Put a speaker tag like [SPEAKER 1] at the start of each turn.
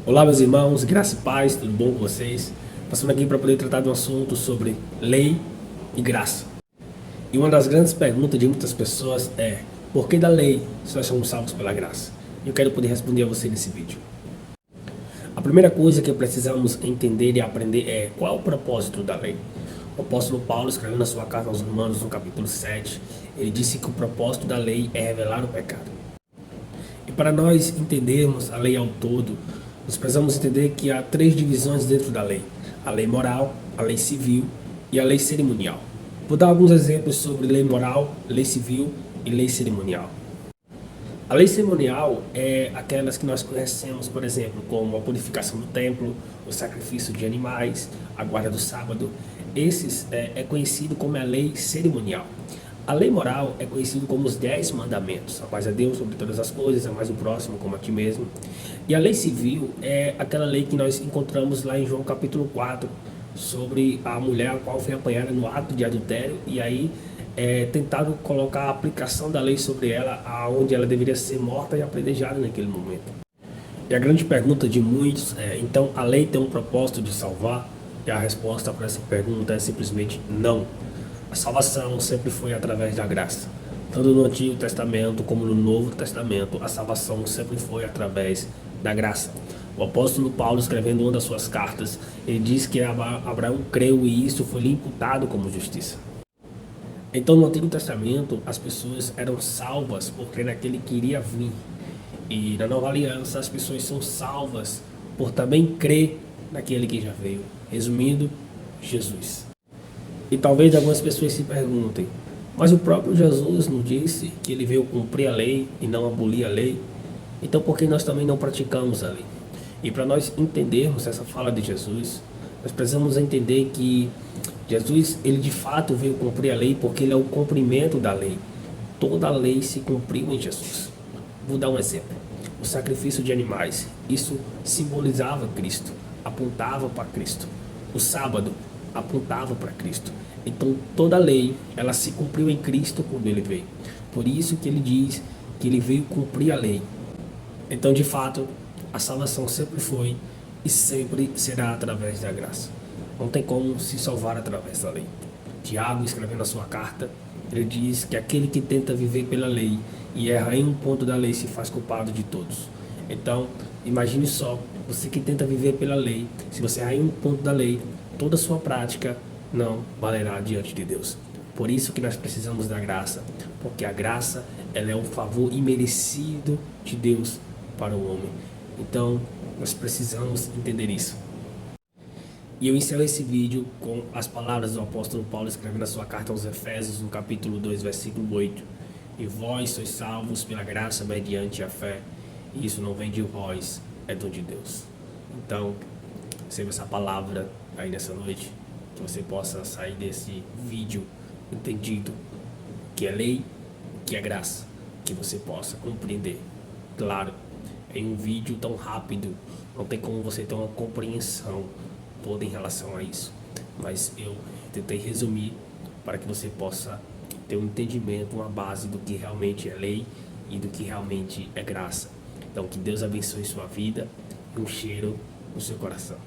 [SPEAKER 1] Olá, meus irmãos, graça e paz, tudo bom com vocês? Passando aqui para poder tratar de um assunto sobre lei e graça. E uma das grandes perguntas de muitas pessoas é: por que da lei se nós somos salvos pela graça? E eu quero poder responder a você nesse vídeo. A primeira coisa que precisamos entender e aprender é qual é o propósito da lei. O apóstolo Paulo, escrevendo na sua carta aos Romanos, no capítulo 7, ele disse que o propósito da lei é revelar o pecado. E para nós entendermos a lei ao todo, nós precisamos entender que há três divisões dentro da lei: a lei moral, a lei civil e a lei cerimonial. Vou dar alguns exemplos sobre lei moral, lei civil e lei cerimonial. A lei cerimonial é aquelas que nós conhecemos, por exemplo, como a purificação do templo, o sacrifício de animais, a guarda do sábado. Esses é conhecido como a lei cerimonial. A lei moral é conhecido como os 10 mandamentos: amar a Deus sobre todas as coisas, amar o próximo como a ti mesmo. E a lei civil é aquela lei que nós encontramos lá em João capítulo 4, sobre a mulher a qual foi apanhada no ato de adultério, e aí tentaram colocar a aplicação da lei sobre ela, aonde ela deveria ser morta e apedrejada naquele momento. E a grande pergunta de muitos é: então a lei tem um propósito de salvar? E a resposta para essa pergunta é simplesmente não. A salvação sempre foi através da graça. Tanto no Antigo Testamento como no Novo Testamento, a salvação sempre foi através da graça. O apóstolo Paulo, escrevendo uma das suas cartas, ele diz que Abraão creu e isso foi lhe imputado como justiça. Então, no Antigo Testamento, as pessoas eram salvas por crer naquele que iria vir. E na Nova Aliança, as pessoas são salvas por também crer naquele que já veio. Resumindo, Jesus. E talvez algumas pessoas se perguntem: mas o próprio Jesus nos disse que ele veio cumprir a lei e não abolir a lei? Então por que nós também não praticamos a lei? E para nós entendermos essa fala de Jesus, nós precisamos entender que Jesus, ele de fato veio cumprir a lei porque ele é o cumprimento da lei. Toda a lei se cumpriu em Jesus. Vou dar um exemplo: o sacrifício de animais, isso simbolizava Cristo, apontava para Cristo. O sábado apontava para Cristo. Então toda a lei, ela se cumpriu em Cristo quando ele veio. Por isso que ele diz que ele veio cumprir a lei. Então, de fato, a salvação sempre foi e sempre será através da graça. Não tem como se salvar através da lei. Tiago, escrevendo a sua carta, ele diz que aquele que tenta viver pela lei e erra em um ponto da lei se faz culpado de todos. Então, imagine só, você que tenta viver pela lei, se você errar em um ponto da lei, toda a sua prática não valerá diante de Deus. Por isso que nós precisamos da graça, porque a graça, ela é um favor imerecido de Deus para o homem. Então, nós precisamos entender isso. E eu encerro esse vídeo com as palavras do apóstolo Paulo, escrevendo a sua carta aos Efésios, no capítulo 2, versículo 8. E vós sois salvos pela graça mediante a fé, e isso não vem de vós, é dom de Deus. Então, receba essa palavra aí nessa noite, que você possa sair desse vídeo entendido que é lei, que é graça, que você possa compreender. Claro, em um vídeo tão rápido, não tem como você ter uma compreensão toda em relação a isso, mas eu tentei resumir para que você possa ter um entendimento, uma base do que realmente é lei e do que realmente é graça. Então, que Deus abençoe sua vida e um cheiro no seu coração.